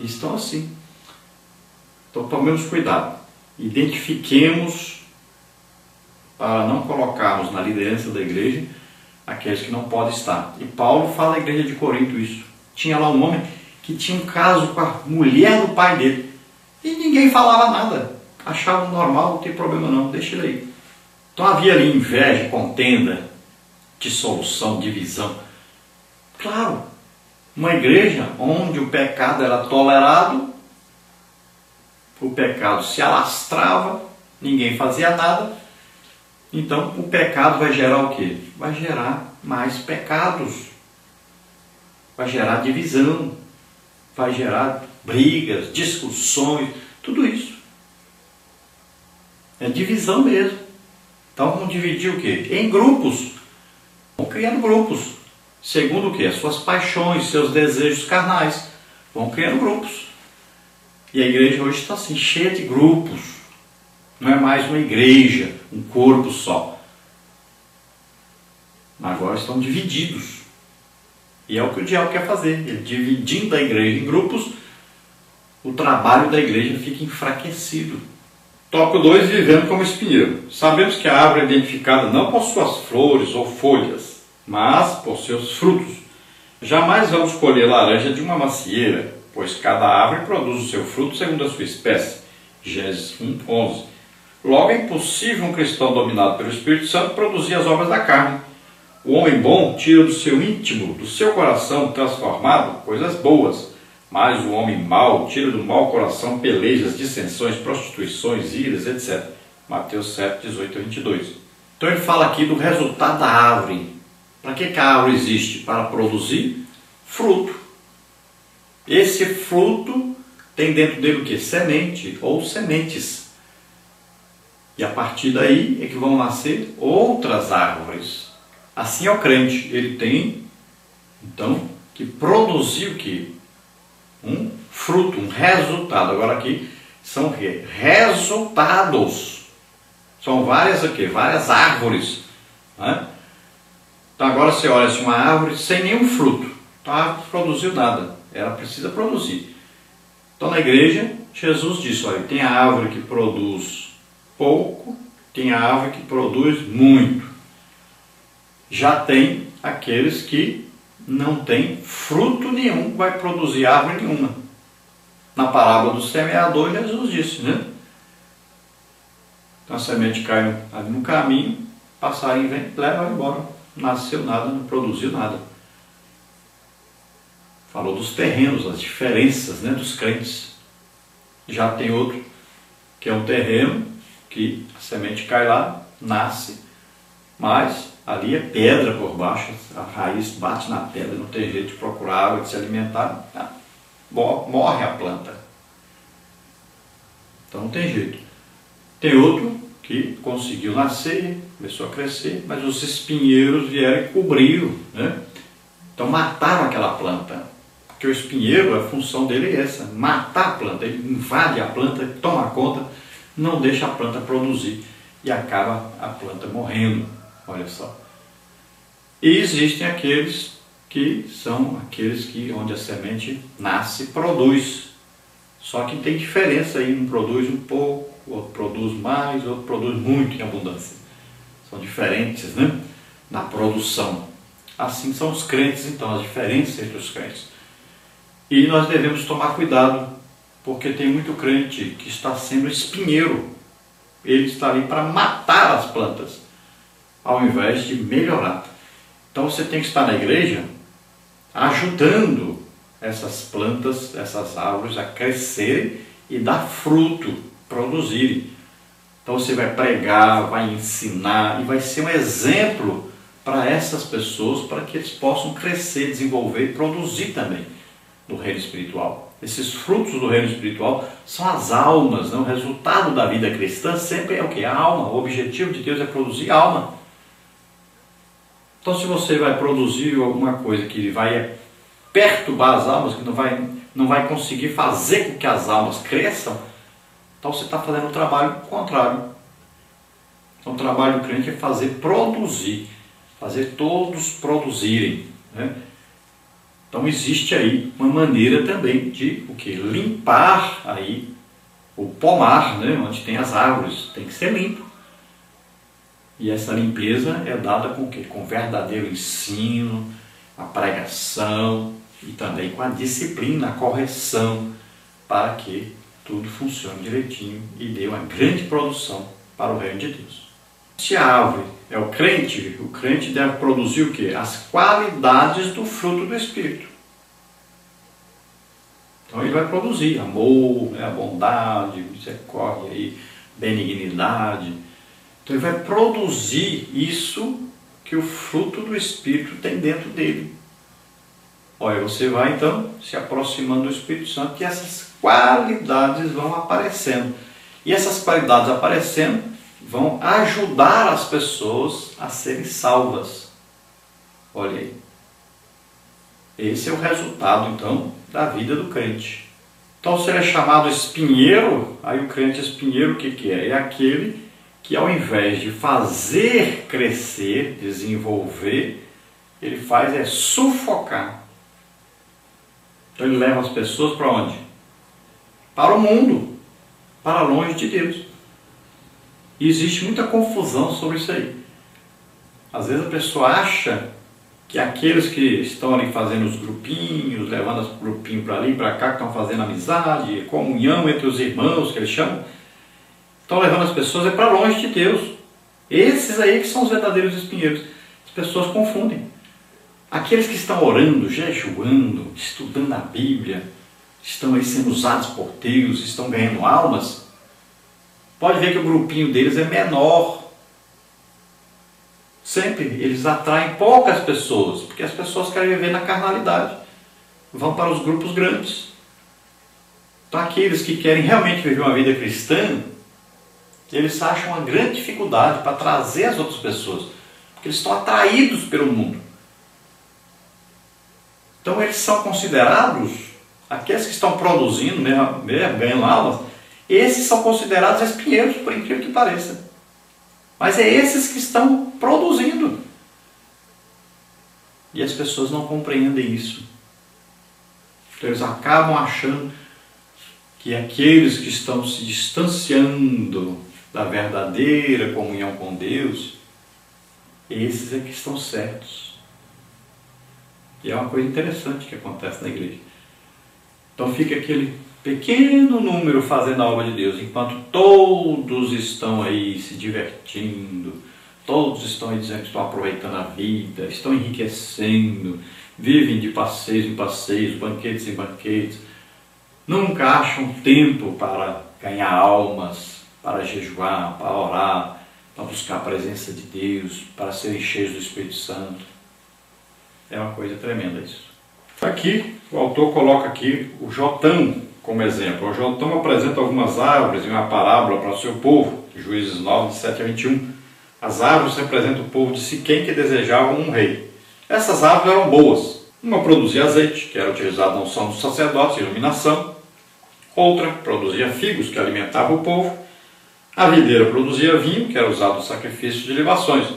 estão assim. Então tomemos cuidado, identifiquemos para não colocarmos na liderança da igreja aqueles que não podem estar. E Paulo fala à igreja de Corinto isso. Tinha lá um homem que tinha um caso com a mulher do pai dele e ninguém falava nada, achava normal, não tem problema não, deixa ele aí. Então havia ali inveja, contenda, dissolução, divisão. Claro, uma igreja onde o pecado era tolerado, o pecado se alastrava, ninguém fazia nada, então o pecado vai gerar o quê? Vai gerar mais pecados, vai gerar divisão, vai gerar brigas, discussões, tudo isso. É divisão mesmo. Então vamos dividir o quê? Em grupos. Vão criando grupos. Segundo o quê? As suas paixões, seus desejos carnais. Vão criando grupos. E a igreja hoje está assim, cheia de grupos. Não é mais uma igreja, um corpo só. Agora estão divididos. E é o que o diabo quer fazer. Ele dividindo a igreja em grupos, o trabalho da igreja fica enfraquecido. Tópico 2, vivendo como espinheiro. Sabemos que a árvore é identificada não por suas flores ou folhas, mas por seus frutos. Jamais vamos colher laranja de uma macieira, pois cada árvore produz o seu fruto segundo a sua espécie. Gênesis 1:11. Logo é impossível um cristão dominado pelo Espírito Santo produzir as obras da carne. O homem bom tira do seu íntimo, do seu coração transformado, coisas boas. Mas o homem mau tira do mau coração pelejas, dissensões, prostituições, iras, etc. Mateus 7:18-22. Então ele fala aqui do resultado da árvore. Para que a árvore existe? Para produzir fruto. Esse fruto tem dentro dele o quê? Semente ou sementes. E a partir daí é que vão nascer outras árvores. Assim é o crente. Ele tem, então, que produzir o quê? Um fruto, um resultado. Agora aqui são o quê? Resultados. São várias aqui, várias árvores. Né? Então agora você olha uma árvore sem nenhum fruto. Então a árvore não produziu nada. Ela precisa produzir. Então na igreja, Jesus disse, olha, tem a árvore que produz pouco, tem a árvore que produz muito. Já tem aqueles que não tem fruto nenhum, vai produzir árvore nenhuma. Na parábola do semeador, Jesus disse, né? Então a semente cai ali no caminho, passarinho vem, leva embora. Não nasceu nada, não produziu nada. Falou dos terrenos, as diferenças, né, dos crentes. Já tem outro, que é um terreno, que a semente cai lá, nasce, mas ali é pedra por baixo, a raiz bate na pedra, não tem jeito de procurar água, de se alimentar, morre a planta. Então não tem jeito. Tem outro que conseguiu nascer, começou a crescer, mas os espinheiros vieram e cobriram, né? Então mataram aquela planta. Porque o espinheiro, a função dele é essa, matar a planta. Ele invade a planta, toma conta, não deixa a planta produzir e acaba a planta morrendo. Olha só. E existem aqueles que são aqueles que onde a semente nasce e produz. Só que tem diferença aí, um produz um pouco, outro produz mais, outro produz muito em abundância. São diferentes, né? Na produção. Assim são os crentes, então, as diferenças entre os crentes. E nós devemos tomar cuidado, porque tem muito crente que está sendo espinheiro. Ele está ali para matar as plantas, ao invés de melhorar. Então você tem que estar na igreja ajudando essas plantas, essas árvores a crescerem e dar fruto, produzirem. Então você vai pregar, vai ensinar e vai ser um exemplo para essas pessoas, para que eles possam crescer, desenvolver e produzir também no reino espiritual. Esses frutos do reino espiritual são as almas, né? O resultado da vida cristã sempre é o quê? A alma. O objetivo de Deus é produzir alma. Então se você vai produzir alguma coisa que vai perturbar as almas, que não vai conseguir fazer com que as almas cresçam, então você está fazendo um trabalho contrário. Então o trabalho do crente é produzir, fazer todos produzirem, né? Então existe aí uma maneira também de o quê? Limpar aí o pomar, né? Onde tem as árvores, tem que ser limpo. E essa limpeza é dada com o quê? Com verdadeiro ensino, a pregação e também com a disciplina, a correção, para que tudo funcione direitinho e dê uma grande produção para o reino de Deus. Se a árvore é o crente deve produzir o quê? As qualidades do fruto do Espírito. Então ele vai produzir amor, né, a bondade, misericórdia, aí, benignidade. Então ele vai produzir isso que o fruto do Espírito tem dentro dele. Olha, você vai então se aproximando do Espírito Santo e essas qualidades vão aparecendo. E essas qualidades aparecendo vão ajudar as pessoas a serem salvas. Olha aí. Esse é o resultado então da vida do crente. Então se ele é chamado espinheiro, aí o crente espinheiro o que é? É aquele que ao invés de fazer crescer, desenvolver, ele faz é sufocar. Então ele leva as pessoas para onde? Para o mundo, para longe de Deus. E existe muita confusão sobre isso aí. Às vezes a pessoa acha que aqueles que estão ali fazendo os grupinhos, levando os grupinhos para ali e para cá, que estão fazendo amizade, comunhão entre os irmãos, que eles chamam, estão levando as pessoas para longe de Deus. Esses aí que são os verdadeiros espinheiros. As pessoas confundem. Aqueles que estão orando, jejuando, estudando a Bíblia, estão aí sendo usados por Deus, estão ganhando almas, pode ver que o grupinho deles é menor. Sempre eles atraem poucas pessoas, porque as pessoas querem viver na carnalidade. Vão para os grupos grandes. Então aqueles que querem realmente viver uma vida cristã, eles acham uma grande dificuldade para trazer as outras pessoas, porque eles estão atraídos pelo mundo. Então eles são considerados, aqueles que estão produzindo, mesmo ganhando almas, esses são considerados espinheiros, por incrível que pareça. Mas é esses que estão produzindo. E as pessoas não compreendem isso. Então eles acabam achando que aqueles que estão se distanciando da verdadeira comunhão com Deus, esses é que estão certos. E é uma coisa interessante que acontece na igreja. Então fica aquele pequeno número fazendo a obra de Deus, enquanto todos estão aí se divertindo, todos estão aí dizendo que estão aproveitando a vida, estão enriquecendo, vivem de passeios em passeios, banquetes em banquetes, nunca acham tempo para ganhar almas, para jejuar, para orar, para buscar a presença de Deus, para serem cheios do Espírito Santo. É uma coisa tremenda isso. Aqui, o autor coloca aqui o Jotão como exemplo. O Jotão apresenta algumas árvores e uma parábola para o seu povo, Juízes 9, de 7 a 21. As árvores representam o povo de Siquém que desejava um rei. Essas árvores eram boas. Uma produzia azeite, que era utilizado na unção dos sacerdotes, iluminação. Outra produzia figos, que alimentavam o povo. A videira produzia vinho, que era usado no sacrifício de libações.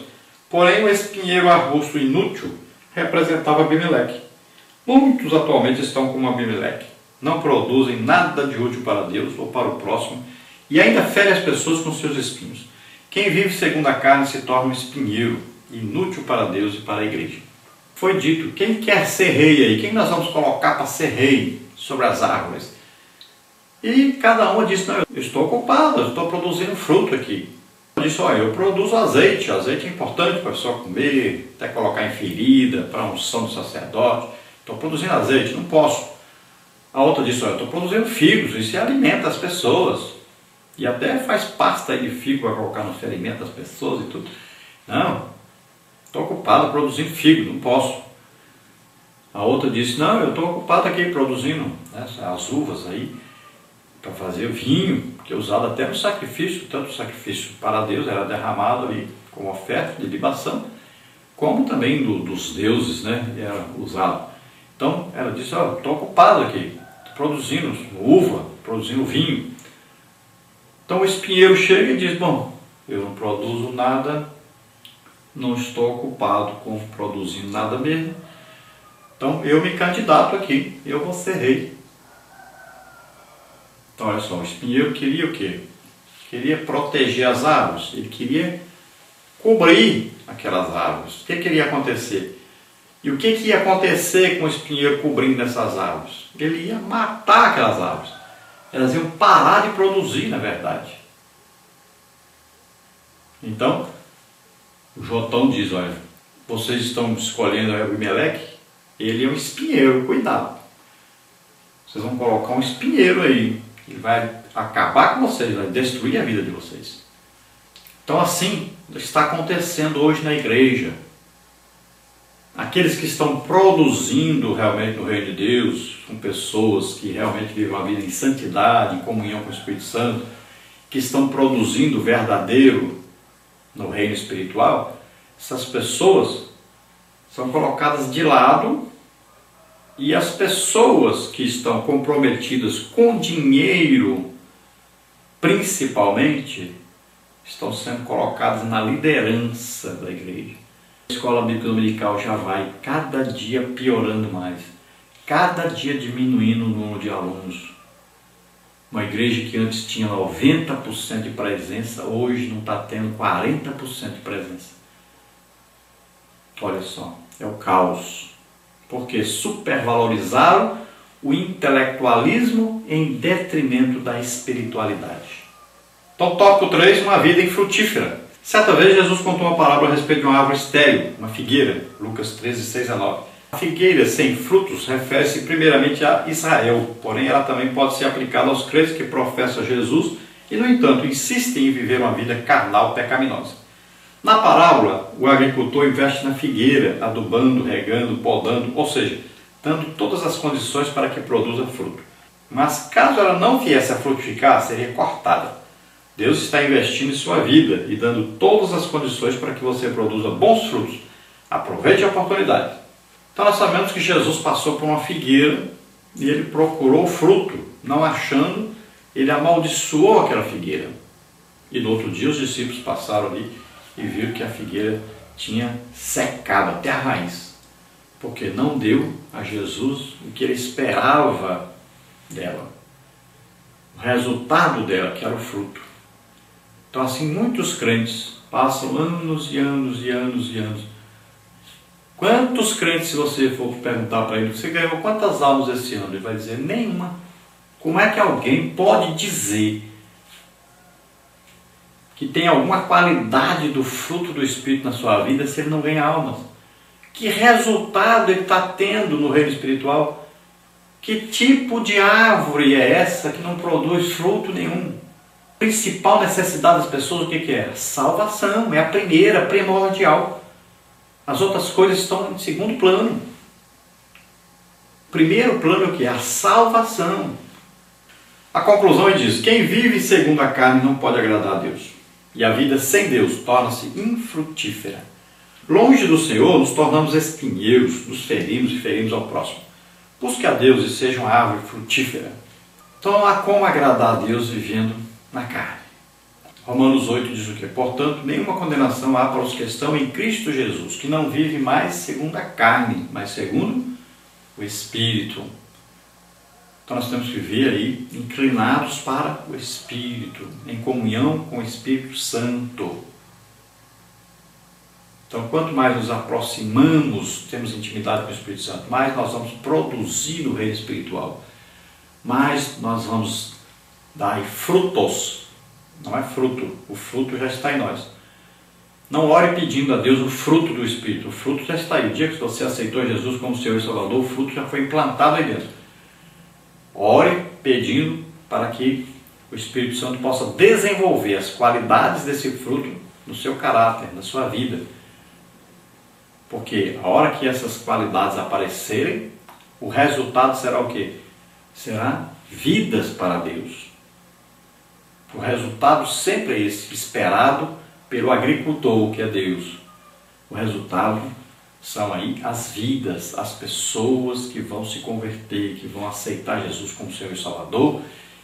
Porém, o espinheiro arbusto inútil representava Abimeleque. Muitos atualmente estão como Abimeleque. Não produzem nada de útil para Deus ou para o próximo e ainda ferem as pessoas com seus espinhos. Quem vive segundo a carne se torna um espinheiro, inútil para Deus e para a igreja. Foi dito, quem quer ser rei aí? Quem nós vamos colocar para ser rei sobre as árvores? E cada um disse, não, eu estou ocupado, eu estou produzindo fruto aqui. Eu disse, olha, eu produzo azeite é importante para a pessoa comer, até colocar em ferida, para a unção do sacerdote. Estou produzindo azeite, não posso. A outra disse, olha, eu estou produzindo figos, isso alimenta as pessoas. E até faz pasta aí de figo para colocar no alimenta as pessoas e tudo. Não, estou ocupado produzindo figo, não posso. A outra disse, não, eu estou ocupado aqui produzindo as uvas aí, para fazer vinho, que é usado até no sacrifício, tanto o sacrifício para Deus era derramado ali como oferta de libação, como também dos deuses, né, era usado. Então ela disse, ó, estou ocupado aqui, produzindo uva, produzindo vinho. Então o espinheiro chega e diz, bom, eu não produzo nada, não estou ocupado com produzindo nada mesmo, Então eu me candidato aqui, eu vou ser rei. Então olha só, o espinheiro queria o quê? Queria proteger as árvores, ele queria cobrir aquelas árvores. O que ia acontecer? E o que ia acontecer com o espinheiro cobrindo essas árvores? Ele ia matar aquelas árvores. Elas iam parar de produzir, na verdade. Então, o Jotão diz, olha, vocês estão escolhendo Abimeleque, ele é um espinheiro, cuidado. Vocês vão colocar um espinheiro aí, ele vai acabar com vocês, vai destruir a vida de vocês. Então assim está acontecendo hoje na igreja. Aqueles que estão produzindo realmente no reino de Deus, com pessoas que realmente vivem uma vida em santidade, em comunhão com o Espírito Santo, que estão produzindo verdadeiro no reino espiritual, essas pessoas são colocadas de lado e as pessoas que estão comprometidas com dinheiro, principalmente, estão sendo colocadas na liderança da igreja. A escola bíblica dominical já vai cada dia piorando mais, cada dia diminuindo o número de alunos. Uma igreja que antes tinha 90% de presença, hoje não está tendo 40% de presença. Olha só, é o caos. Porque supervalorizaram o intelectualismo em detrimento da espiritualidade. Então, tópico 3, uma vida infrutífera. Certa vez Jesus contou uma parábola a respeito de uma árvore estéril, uma figueira, Lucas 13, 6 a 9. A figueira sem frutos refere-se primeiramente a Israel, porém ela também pode ser aplicada aos crentes que professam Jesus e, no entanto, insistem em viver uma vida carnal pecaminosa. Na parábola, o agricultor investe na figueira, adubando, regando, podando, ou seja, dando todas as condições para que produza fruto. Mas caso ela não viesse a frutificar, seria cortada. Deus está investindo em sua vida e dando todas as condições para que você produza bons frutos. Aproveite a oportunidade. Então nós sabemos que Jesus passou por uma figueira e ele procurou fruto. Não achando, ele amaldiçoou aquela figueira. E no outro dia os discípulos passaram ali e viram que a figueira tinha secado até a raiz. Porque não deu a Jesus o que ele esperava dela. O resultado dela, que era o fruto. Então assim, muitos crentes passam anos e anos e anos e anos. Quantos crentes, se você for perguntar para ele, você ganhou quantas almas esse ano? Ele vai dizer, nenhuma. Como é que alguém pode dizer que tem alguma qualidade do fruto do Espírito na sua vida se ele não ganha almas? Que resultado ele está tendo no reino espiritual? Que tipo de árvore é essa que não produz fruto nenhum? A principal necessidade das pessoas, o que é? Salvação, é a primeira, primordial. As outras coisas estão em segundo plano. Primeiro plano é o que? A salvação. A conclusão ele diz, quem vive segundo a carne não pode agradar a Deus. E a vida sem Deus torna-se infrutífera. Longe do Senhor nos tornamos espinheiros, nos ferimos e ferimos ao próximo. Busque a Deus e seja uma árvore frutífera. Então não há como agradar a Deus vivendo na carne. Romanos 8 diz o quê? Portanto, nenhuma condenação há para os que estão em Cristo Jesus, que não vive mais segundo a carne, mas segundo o Espírito. Então nós temos que viver aí inclinados para o Espírito, em comunhão com o Espírito Santo. Então quanto mais nos aproximamos, temos intimidade com o Espírito Santo, mais nós vamos produzir no reino espiritual, mais nós vamos dar frutos. Não é fruto, o fruto já está em nós. Não ore pedindo a Deus o fruto do Espírito, o fruto já está aí. O dia que você aceitou Jesus como Senhor e Salvador, o fruto já foi implantado aí dentro. Ore pedindo para que o Espírito Santo possa desenvolver as qualidades desse fruto no seu caráter, na sua vida. Porque a hora que essas qualidades aparecerem, o resultado será o quê? Será vidas para Deus. O resultado sempre é esse, esperado pelo agricultor, que é Deus. O resultado são aí as vidas, as pessoas que vão se converter, que vão aceitar Jesus como Senhor e Salvador,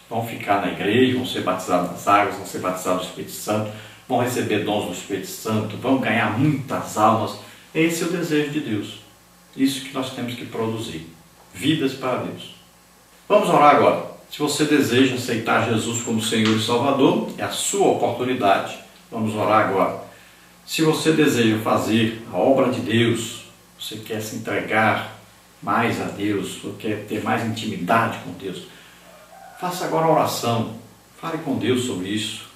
vão ficar na igreja, vão ser batizados nas águas, vão ser batizados no Espírito Santo, vão receber dons do Espírito Santo, vão ganhar muitas almas. Esse é o desejo de Deus. Isso que nós temos que produzir. Vidas para Deus. Vamos orar agora. Se você deseja aceitar Jesus como Senhor e Salvador, é a sua oportunidade. Vamos orar agora. Se você deseja fazer a obra de Deus, você quer se entregar mais a Deus, você quer ter mais intimidade com Deus, faça agora a oração. Fale com Deus sobre isso.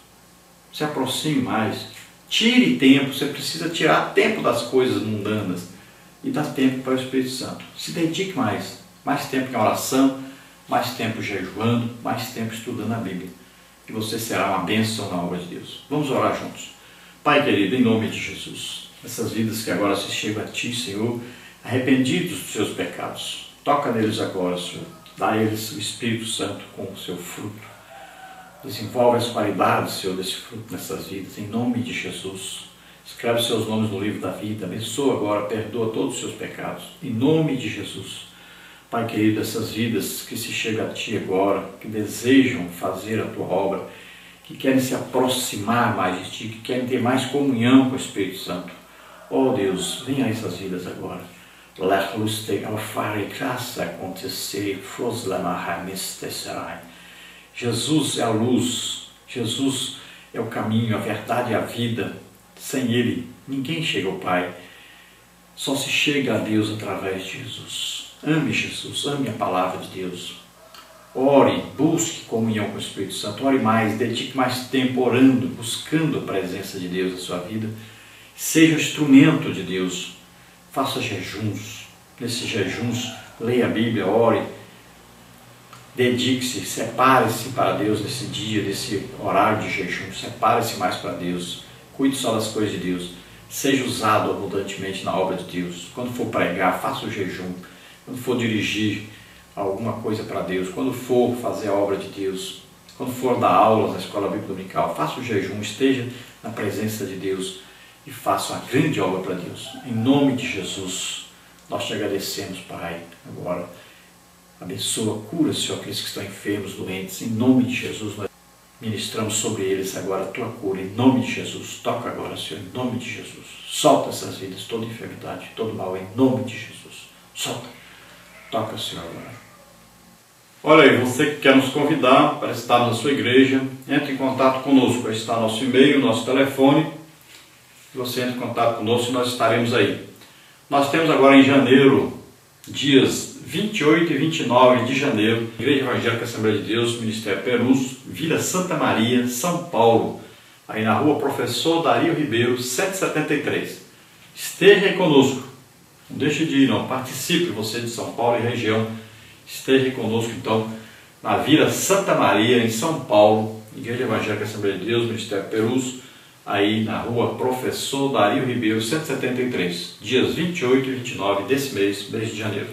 Se aproxime mais. Tire tempo. Você precisa tirar tempo das coisas mundanas e dar tempo para o Espírito Santo. Se dedique mais. Mais tempo em oração, mais tempo jejuando, mais tempo estudando a Bíblia. E você será uma bênção na obra de Deus. Vamos orar juntos. Pai querido, em nome de Jesus, essas vidas que agora se chegam a Ti, Senhor, arrependidos dos seus pecados, toca neles agora, Senhor. Dá a eles o Espírito Santo com o seu fruto. Desenvolve as qualidades, Senhor, desse fruto nessas vidas, em nome de Jesus. Escreve os seus nomes no livro da vida. Abençoa agora, perdoa todos os seus pecados, em nome de Jesus. Pai querido, essas vidas que se chegam a Ti agora, que desejam fazer a Tua obra, que querem se aproximar mais de Ti, que querem ter mais comunhão com o Espírito Santo. Oh Deus, venha a essas vidas agora. Let luz te alfare graça acontecer, fos lamarramesteserai. Jesus é a luz, Jesus é o caminho, a verdade e a vida. Sem Ele, ninguém chega ao Pai. Só se chega a Deus através de Jesus. Ame Jesus, ame a palavra de Deus. Ore, busque comunhão com o Espírito Santo. Ore mais, dedique mais tempo orando, buscando a presença de Deus na sua vida. Seja o instrumento de Deus. Faça jejuns. Nesses jejuns, leia a Bíblia, ore. Dedique-se, separe-se para Deus nesse dia, nesse horário de jejum. Separe-se mais para Deus. Cuide só das coisas de Deus. Seja usado abundantemente na obra de Deus. Quando for pregar, faça o jejum. Quando for dirigir alguma coisa para Deus, quando for fazer a obra de Deus, quando for dar aulas na escola bíblica dominical, faça o jejum, esteja na presença de Deus e faça uma grande obra para Deus. Em nome de Jesus, nós te agradecemos, Pai. Agora, abençoa, cura, Senhor, aqueles que estão enfermos, doentes. Em nome de Jesus, nós ministramos sobre eles agora a Tua cura. Em nome de Jesus, toca agora, Senhor, em nome de Jesus. Solta essas vidas, toda enfermidade, todo mal, em nome de Jesus. Solta. Toca, Senhor, agora. Olha aí, você que quer nos convidar para estar na sua igreja, entre em contato conosco. Aí está nosso e-mail, nosso telefone. Você entra em contato conosco e nós estaremos aí. Nós temos agora em janeiro, dias 28 e 29 de janeiro, Igreja Evangélica Assembleia de Deus, Ministério Perus, Vila Santa Maria, São Paulo. Aí na rua Professor Dario Ribeiro, 173. Esteja aí conosco. Não deixe de ir, não. Participe, você de São Paulo e região. Esteja conosco, então, na Vila Santa Maria, em São Paulo, Igreja Evangélica Assembleia de Deus, Ministério Perus, aí na rua Professor Dario Ribeiro, 173, dias 28 e 29 desse mês de janeiro.